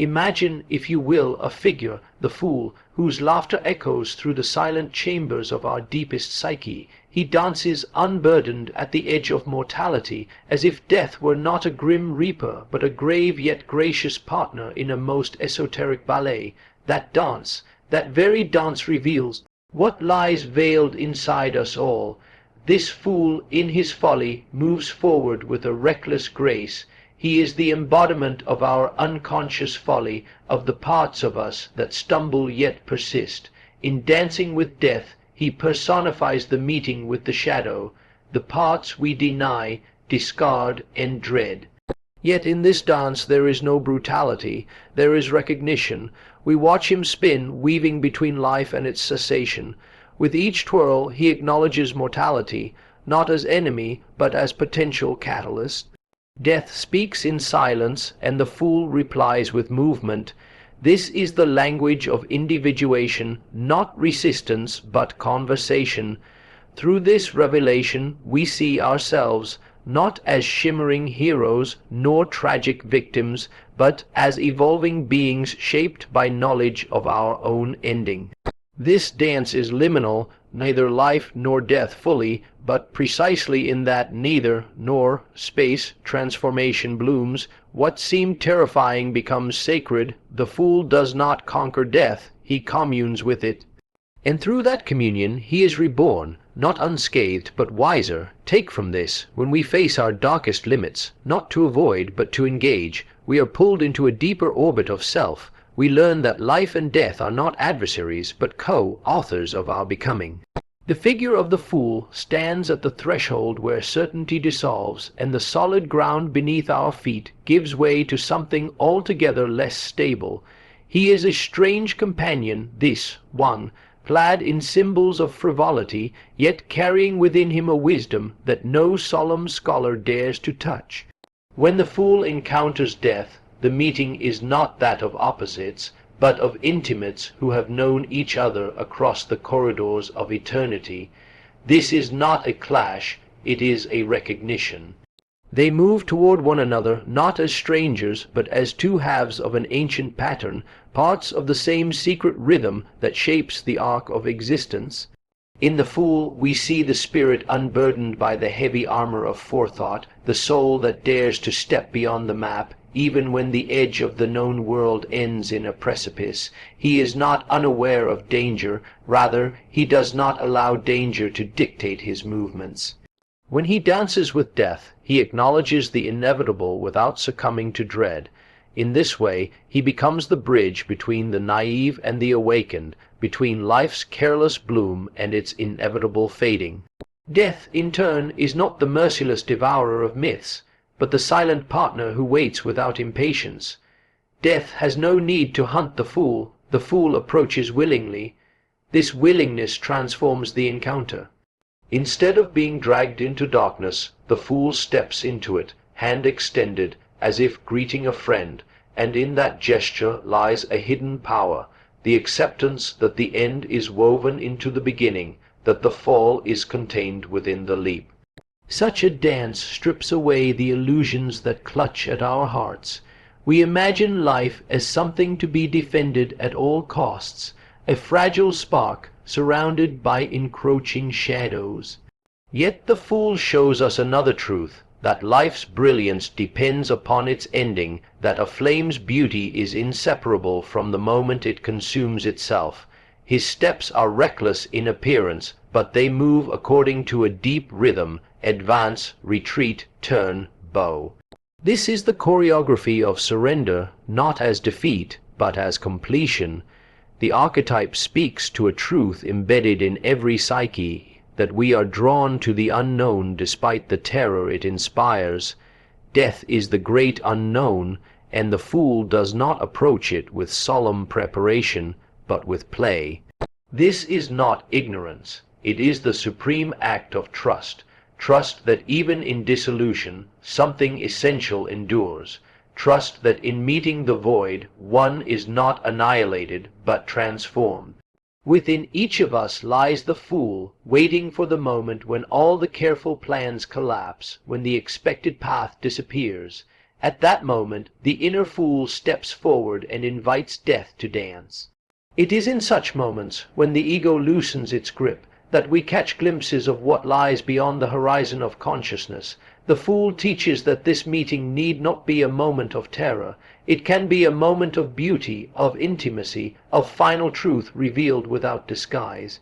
Imagine, if you will, a figure, the fool, whose laughter echoes through the silent chambers of our deepest psyche. He dances unburdened at the edge of mortality, as if death were not a grim reaper, but a grave yet gracious partner in a most esoteric ballet. That dance, that very dance reveals what lies veiled inside us all. This fool, in his folly, moves forward with a reckless grace. He is the embodiment of our unconscious folly, of the parts of us that stumble yet persist. In dancing with death, he personifies the meeting with the shadow, the parts we deny, discard, and dread. Yet in this dance there is no brutality, there is recognition. We watch him spin, weaving between life and its cessation. With each twirl he acknowledges mortality, not as enemy, but as potential catalyst. Death speaks in silence, and the fool replies with movement. This is the language of individuation, not resistance, but conversation. Through this revelation we see ourselves, not as shimmering heroes nor tragic victims, but as evolving beings shaped by knowledge of our own ending. This dance is liminal, neither life nor death fully, but precisely in that neither nor space transformation blooms. What seemed terrifying becomes sacred. The fool does not conquer death, he communes with it. And through that communion he is reborn, not unscathed, but wiser. Take from this, when we face our darkest limits, not to avoid, but to engage, we are pulled into a deeper orbit of self. We learn that life and death are not adversaries, but co-authors of our becoming. The figure of the fool stands at the threshold where certainty dissolves, and the solid ground beneath our feet gives way to something altogether less stable. He is a strange companion, this one, clad in symbols of frivolity, yet carrying within him a wisdom that no solemn scholar dares to touch. When the fool encounters death, the meeting is not that of opposites, but of intimates who have known each other across the corridors of eternity. This is not a clash, it is a recognition. They move toward one another not as strangers, but as two halves of an ancient pattern, parts of the same secret rhythm that shapes the arc of existence. In the fool we see the spirit unburdened by the heavy armor of forethought, the soul that dares to step beyond the map, even when the edge of the known world ends in a precipice. He is not unaware of danger, rather, he does not allow danger to dictate his movements. When he dances with death, he acknowledges the inevitable without succumbing to dread. In this way, he becomes the bridge between the naive and the awakened, between life's careless bloom and its inevitable fading. Death, in turn, is not the merciless devourer of myths, but the silent partner who waits without impatience. Death has no need to hunt the fool approaches willingly. This willingness transforms the encounter. Instead of being dragged into darkness, the fool steps into it, hand extended, as if greeting a friend, and in that gesture lies a hidden power, the acceptance that the end is woven into the beginning, that the fall is contained within the leap. Such a dance strips away the illusions that clutch at our hearts. We imagine life as something to be defended at all costs, a fragile spark surrounded by encroaching shadows. Yet the fool shows us another truth, that life's brilliance depends upon its ending, that a flame's beauty is inseparable from the moment it consumes itself. His steps are reckless in appearance, but they move according to a deep rhythm: advance, retreat, turn, bow. This is the choreography of surrender, not as defeat, but as completion. The archetype speaks to a truth embedded in every psyche, that we are drawn to the unknown despite the terror it inspires. Death is the great unknown, and the fool does not approach it with solemn preparation, but with play. This is not ignorance. It is the supreme act of trust. Trust that even in dissolution, something essential endures. Trust that in meeting the void, one is not annihilated, but transformed. Within each of us lies the fool, waiting for the moment when all the careful plans collapse, when the expected path disappears, At that moment, the inner fool steps forward and invites death to dance. It is in such moments, when the ego loosens its grip, that we catch glimpses of what lies beyond the horizon of consciousness. The fool teaches that this meeting need not be a moment of terror. It can be a moment of beauty, of intimacy, of final truth revealed without disguise.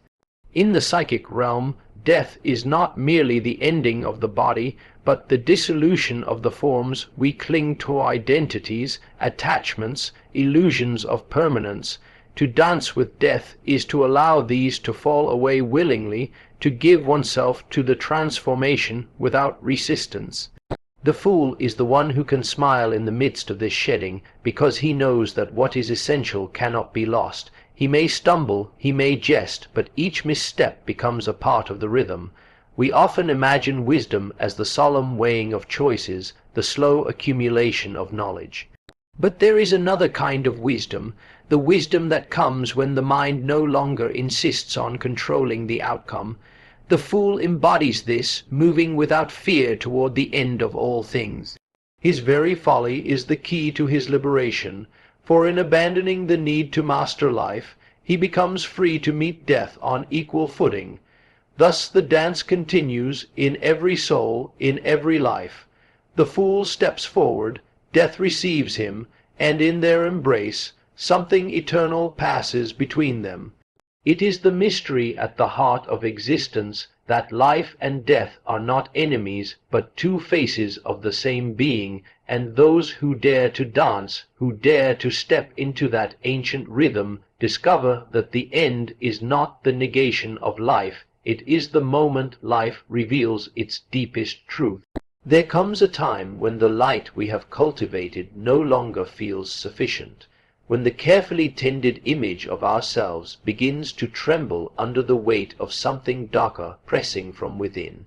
In the psychic realm, death is not merely the ending of the body, but the dissolution of the forms we cling to, identities, attachments, illusions of permanence. To dance with death is to allow these to fall away willingly, to give oneself to the transformation without resistance. The fool is the one who can smile in the midst of this shedding, because he knows that what is essential cannot be lost. He may stumble, he may jest, but each misstep becomes a part of the rhythm. We often imagine wisdom as the solemn weighing of choices, the slow accumulation of knowledge. But there is another kind of wisdom, the wisdom that comes when the mind no longer insists on controlling the outcome. The fool embodies this, moving without fear toward the end of all things. His very folly is the key to his liberation, for in abandoning the need to master life, he becomes free to meet death on equal footing. Thus the dance continues in every soul, in every life. The fool steps forward, death receives him, and in their embrace, something eternal passes between them. It is the mystery at the heart of existence that life and death are not enemies, but two faces of the same being, and those who dare to dance, who dare to step into that ancient rhythm, discover that the end is not the negation of life, it is the moment life reveals its deepest truth. There comes a time when the light we have cultivated no longer feels sufficient, when the carefully tended image of ourselves begins to tremble under the weight of something darker pressing from within.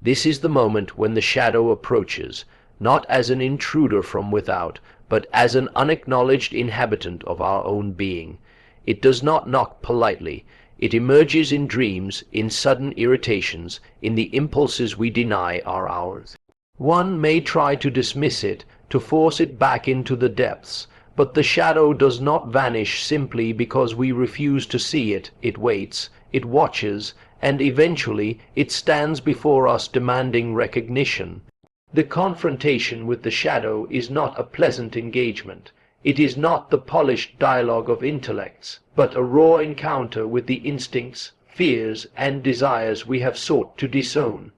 This is the moment when the shadow approaches, not as an intruder from without, but as an unacknowledged inhabitant of our own being. It does not knock politely. It emerges in dreams, in sudden irritations, in the impulses we deny are ours. One may try to dismiss it, to force it back into the depths, but the shadow does not vanish simply because we refuse to see it. It waits, it watches, and eventually it stands before us demanding recognition. The confrontation with the shadow is not a pleasant engagement. It is not the polished dialogue of intellects, but a raw encounter with the instincts, fears, and desires we have sought to disown.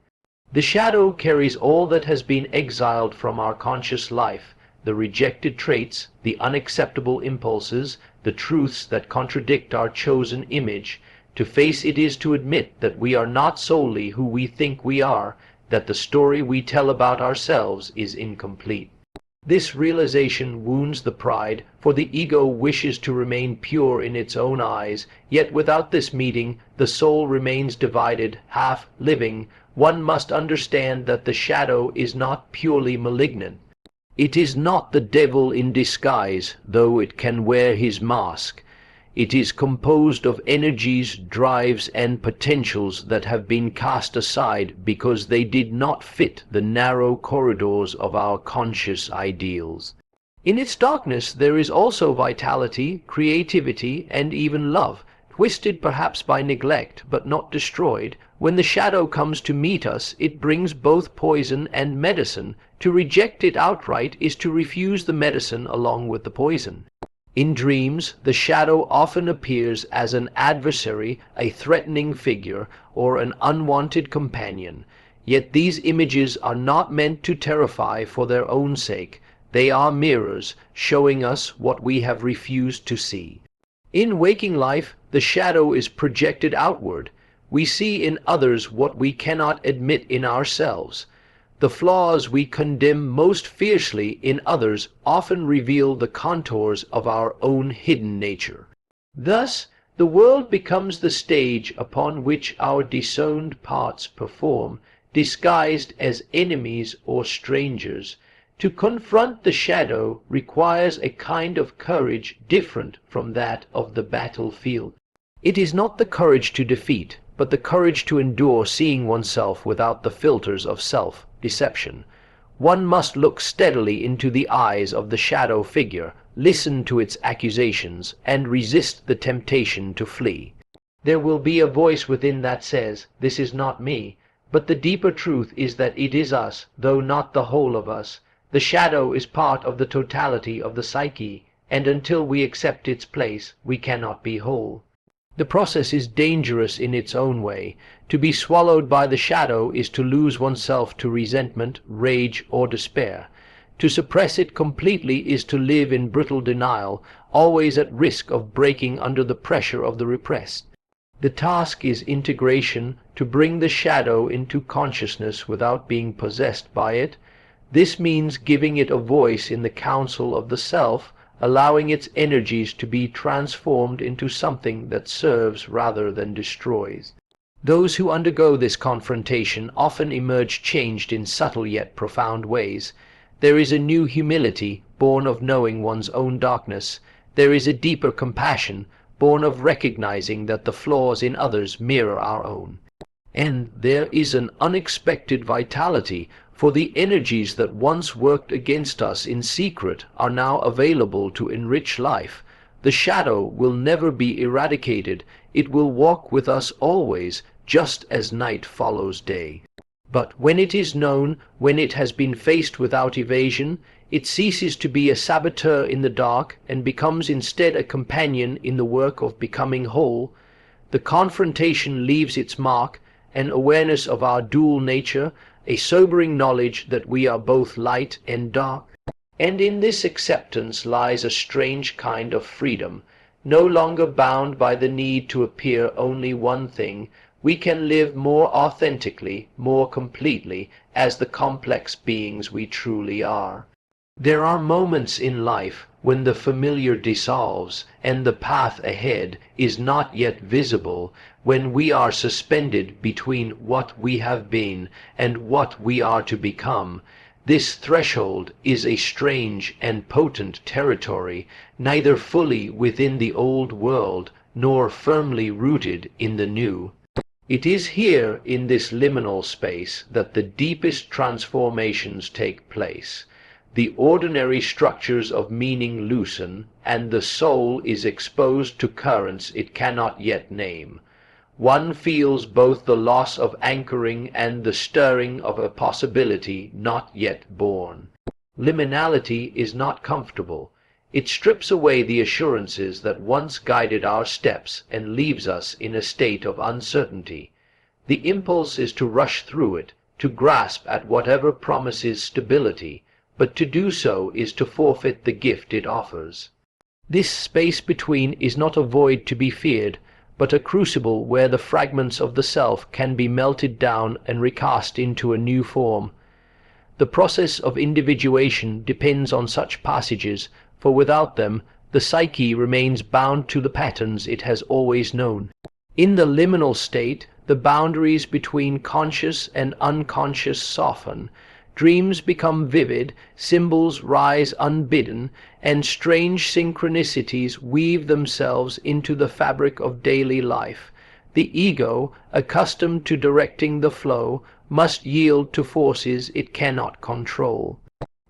The shadow carries all that has been exiled from our conscious life, the rejected traits, the unacceptable impulses, the truths that contradict our chosen image. To face it is to admit that we are not solely who we think we are, that the story we tell about ourselves is incomplete. This realization wounds the pride, for the ego wishes to remain pure in its own eyes, yet without this meeting the soul remains divided, half living. One must understand that the shadow is not purely malignant. It is not the devil in disguise, though it can wear his mask. It is composed of energies, drives, and potentials that have been cast aside because they did not fit the narrow corridors of our conscious ideals. In its darkness there is also vitality, creativity, and even love, twisted perhaps by neglect, but not destroyed. When the shadow comes to meet us, it brings both poison and medicine. To reject it outright is to refuse the medicine along with the poison. In dreams, the shadow often appears as an adversary, a threatening figure, or an unwanted companion. Yet these images are not meant to terrify for their own sake. They are mirrors, showing us what we have refused to see. In waking life, the shadow is projected outward. We see in others what we cannot admit in ourselves. The flaws we condemn most fiercely in others often reveal the contours of our own hidden nature. Thus, the world becomes the stage upon which our disowned parts perform, disguised as enemies or strangers. To confront the shadow requires a kind of courage different from that of the battlefield. It is not the courage to defeat, but the courage to endure seeing oneself without the filters of self-deception. One must look steadily into the eyes of the shadow figure, listen to its accusations, and resist the temptation to flee. There will be a voice within that says, "This is not me," but the deeper truth is that it is us, though not the whole of us. The shadow is part of the totality of the psyche, and until we accept its place, we cannot be whole. The process is dangerous in its own way. To be swallowed by the shadow is to lose oneself to resentment, rage, or despair. To suppress it completely is to live in brutal denial, always at risk of breaking under the pressure of the repressed. The task is integration, to bring the shadow into consciousness without being possessed by it. This means giving it a voice in the council of the self, allowing its energies to be transformed into something that serves rather than destroys. Those who undergo this confrontation often emerge changed in subtle yet profound ways. There is a new humility, born of knowing one's own darkness. There is a deeper compassion, born of recognizing that the flaws in others mirror our own. And there is an unexpected vitality, for the energies that once worked against us in secret are now available to enrich life. The shadow will never be eradicated. It will walk with us always, just as night follows day. But when it is known, when it has been faced without evasion, it ceases to be a saboteur in the dark and becomes instead a companion in the work of becoming whole. The confrontation leaves its mark, an awareness of our dual nature, a sobering knowledge that we are both light and dark. And in this acceptance lies a strange kind of freedom. No longer bound by the need to appear only one thing, we can live more authentically, more completely, as the complex beings we truly are. There are moments in life when the familiar dissolves and the path ahead is not yet visible, when we are suspended between what we have been and what we are to become. This threshold is a strange and potent territory, neither fully within the old world nor firmly rooted in the new. It is here, in this liminal space, that the deepest transformations take place. The ordinary structures of meaning loosen, and the soul is exposed to currents it cannot yet name. One feels both the loss of anchoring and the stirring of a possibility not yet born. Liminality is not comfortable. It strips away the assurances that once guided our steps and leaves us in a state of uncertainty. The impulse is to rush through it, to grasp at whatever promises stability, but to do so is to forfeit the gift it offers. This space between is not a void to be feared, but a crucible where the fragments of the self can be melted down and recast into a new form. The process of individuation depends on such passages, for without them the psyche remains bound to the patterns it has always known. In the liminal state, the boundaries between conscious and unconscious soften. Dreams become vivid, symbols rise unbidden, and strange synchronicities weave themselves into the fabric of daily life. The ego, accustomed to directing the flow, must yield to forces it cannot control.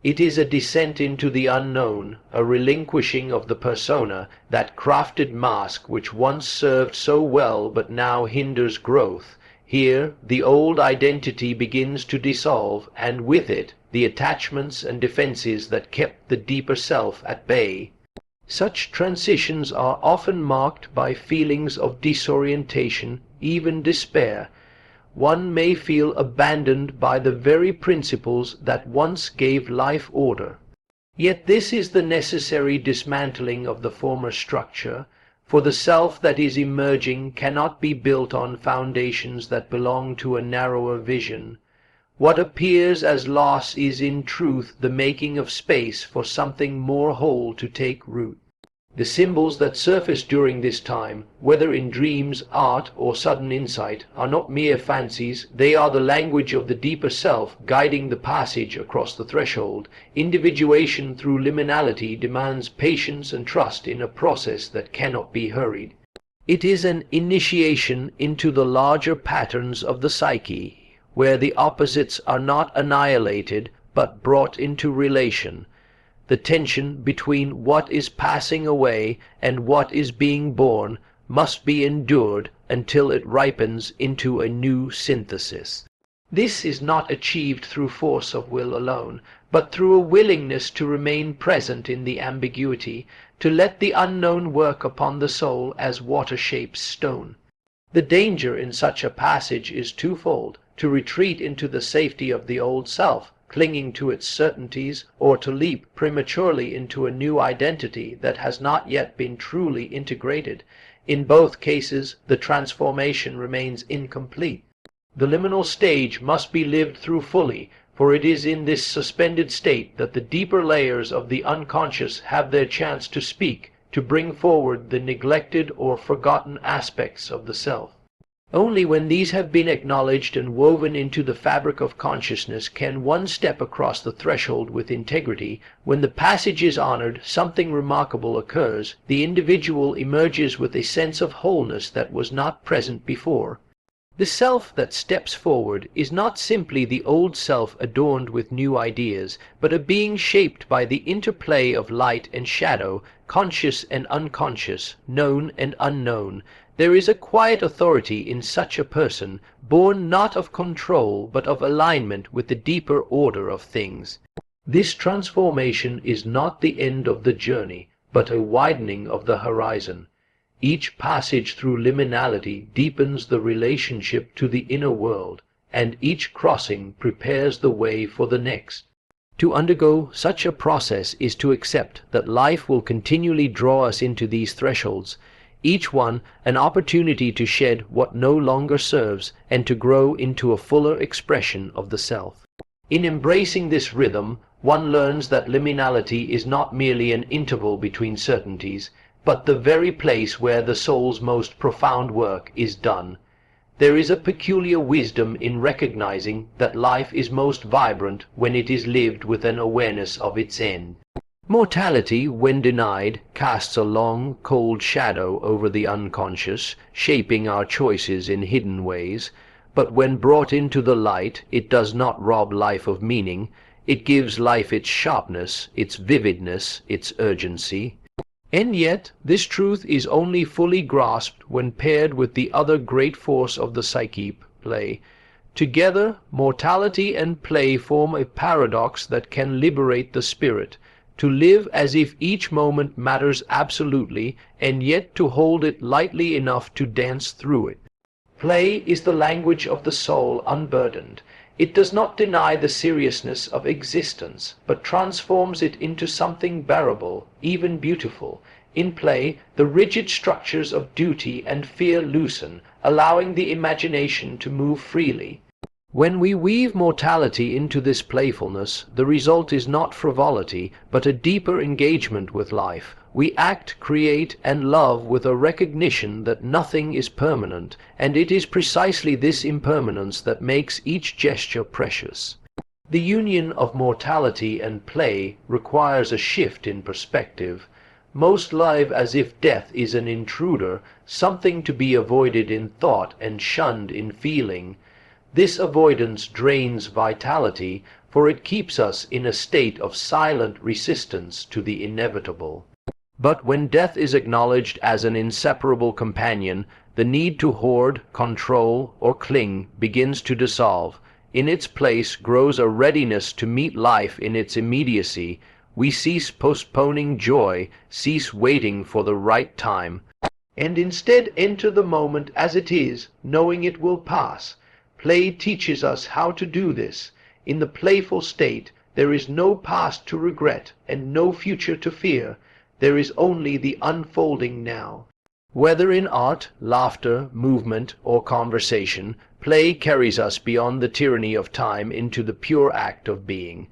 It is a descent into the unknown, a relinquishing of the persona, that crafted mask which once served so well but now hinders growth. Here the old identity begins to dissolve, and with it the attachments and defenses that kept the deeper self at bay. Such transitions are often marked by feelings of disorientation, even despair. One may feel abandoned by the very principles that once gave life order. Yet this is the necessary dismantling of the former structure, for the self that is emerging cannot be built on foundations that belong to a narrower vision. What appears as loss is in truth the making of space for something more whole to take root. The symbols that surface during this time, whether in dreams, art, or sudden insight, are not mere fancies. They are the language of the deeper self, guiding the passage across the threshold. Individuation through liminality demands patience and trust in a process that cannot be hurried. It is an initiation into the larger patterns of the psyche, where the opposites are not annihilated, but brought into relation. The tension between what is passing away and what is being born must be endured until it ripens into a new synthesis. This is not achieved through force of will alone, but through a willingness to remain present in the ambiguity, to let the unknown work upon the soul as water shapes stone. The danger in such a passage is twofold: to retreat into the safety of the old self, clinging to its certainties, or to leap prematurely into a new identity that has not yet been truly integrated. In both cases, the transformation remains incomplete. The liminal stage must be lived through fully, for it is in this suspended state that the deeper layers of the unconscious have their chance to speak, to bring forward the neglected or forgotten aspects of the self. Only when these have been acknowledged and woven into the fabric of consciousness can one step across the threshold with integrity. When the passage is honored, something remarkable occurs. The individual emerges with a sense of wholeness that was not present before. The self that steps forward is not simply the old self adorned with new ideas, but a being shaped by the interplay of light and shadow, conscious and unconscious, known and unknown. There is a quiet authority in such a person, born not of control but of alignment with the deeper order of things. This transformation is not the end of the journey, but a widening of the horizon. Each passage through liminality deepens the relationship to the inner world, and each crossing prepares the way for the next. To undergo such a process is to accept that life will continually draw us into these thresholds, each one an opportunity to shed what no longer serves and to grow into a fuller expression of the self. In embracing this rhythm, one learns that liminality is not merely an interval between certainties, but the very place where the soul's most profound work is done. There is a peculiar wisdom in recognizing that life is most vibrant when it is lived with an awareness of its end. Mortality, when denied, casts a long, cold shadow over the unconscious, shaping our choices in hidden ways. But when brought into the light, it does not rob life of meaning. It gives life its sharpness, its vividness, its urgency. And yet, this truth is only fully grasped when paired with the other great force of the psyche, play. Together, mortality and play form a paradox that can liberate the spirit, to live as if each moment matters absolutely, and yet to hold it lightly enough to dance through it. Play is the language of the soul unburdened. It does not deny the seriousness of existence, but transforms it into something bearable, even beautiful. In play, the rigid structures of duty and fear loosen, allowing the imagination to move freely. When we weave mortality into this playfulness, the result is not frivolity, but a deeper engagement with life. We act, create, and love with a recognition that nothing is permanent, and it is precisely this impermanence that makes each gesture precious. The union of mortality and play requires a shift in perspective. Most live as if death is an intruder, something to be avoided in thought and shunned in feeling. This avoidance drains vitality, for it keeps us in a state of silent resistance to the inevitable. But when death is acknowledged as an inseparable companion, the need to hoard, control, or cling begins to dissolve. In its place grows a readiness to meet life in its immediacy. We cease postponing joy, cease waiting for the right time, and instead enter the moment as it is, knowing it will pass. Play teaches us how to do this. In the playful state, there is no past to regret and no future to fear. There is only the unfolding now. Whether in art, laughter, movement, or conversation, play carries us beyond the tyranny of time into the pure act of being.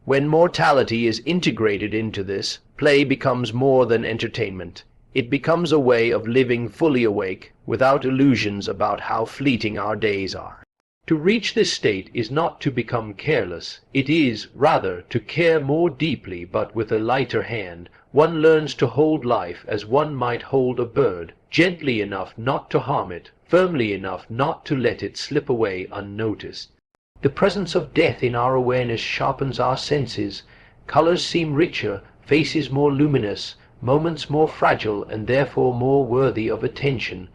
When mortality is integrated into this, play becomes more than entertainment. It becomes a way of living fully awake, without illusions about how fleeting our days are. To reach this state is not to become careless. It is, rather, to care more deeply but with a lighter hand. One learns to hold life as one might hold a bird, gently enough not to harm it, firmly enough not to let it slip away unnoticed. The presence of death in our awareness sharpens our senses. Colors seem richer, faces more luminous, moments more fragile and therefore more worthy of attention.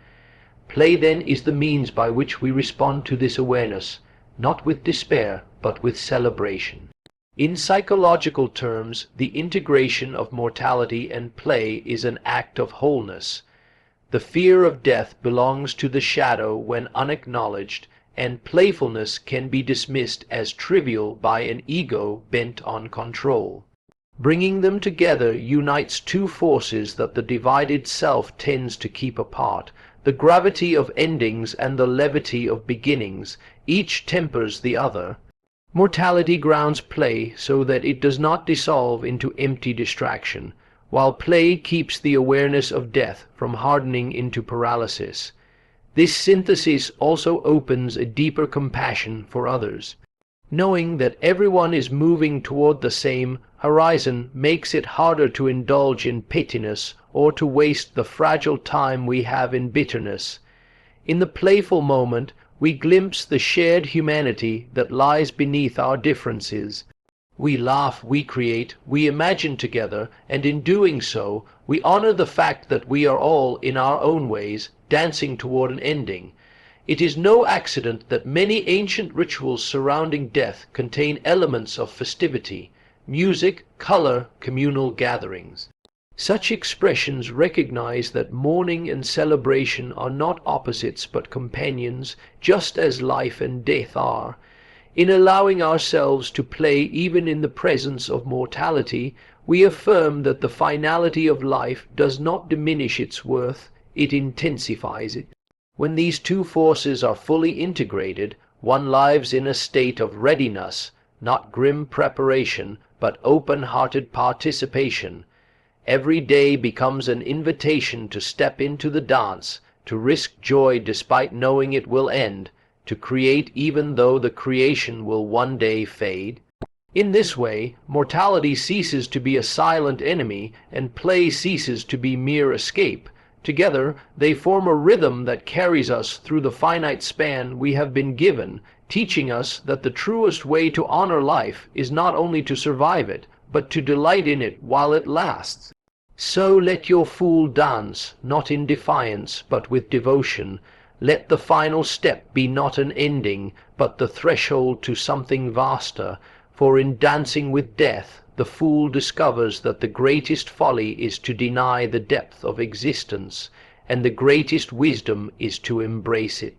Play then is the means by which we respond to this awareness, not with despair, but with celebration. In psychological terms, the integration of mortality and play is an act of wholeness. The fear of death belongs to the shadow when unacknowledged, and playfulness can be dismissed as trivial by an ego bent on control. Bringing them together unites two forces that the divided self tends to keep apart, the gravity of endings and the levity of beginnings. Each tempers the other. Mortality grounds play so that it does not dissolve into empty distraction, while play keeps the awareness of death from hardening into paralysis. This synthesis also opens a deeper compassion for others. Knowing that everyone is moving toward the same horizon makes it harder to indulge in pettiness or to waste the fragile time we have in bitterness. In the playful moment, we glimpse the shared humanity that lies beneath our differences. We laugh, we create, we imagine together, and in doing so, we honor the fact that we are all, in our own ways, dancing toward an ending. It is no accident that many ancient rituals surrounding death contain elements of festivity, music, color, communal gatherings. Such expressions recognize that mourning and celebration are not opposites but companions, just as life and death are. In allowing ourselves to play even in the presence of mortality, we affirm that the finality of life does not diminish its worth, it intensifies it. When these two forces are fully integrated, one lives in a state of readiness, not grim preparation, but open-hearted participation. Every day becomes an invitation to step into the dance, to risk joy despite knowing it will end, to create even though the creation will one day fade. In this way, mortality ceases to be a silent enemy, and play ceases to be mere escape. Together, they form a rhythm that carries us through the finite span we have been given, teaching us that the truest way to honor life is not only to survive it, but to delight in it while it lasts. So let your fool dance, not in defiance, but with devotion. Let the final step be not an ending, but the threshold to something vaster, for in dancing with death, the fool discovers that the greatest folly is to deny the depth of existence, and the greatest wisdom is to embrace it.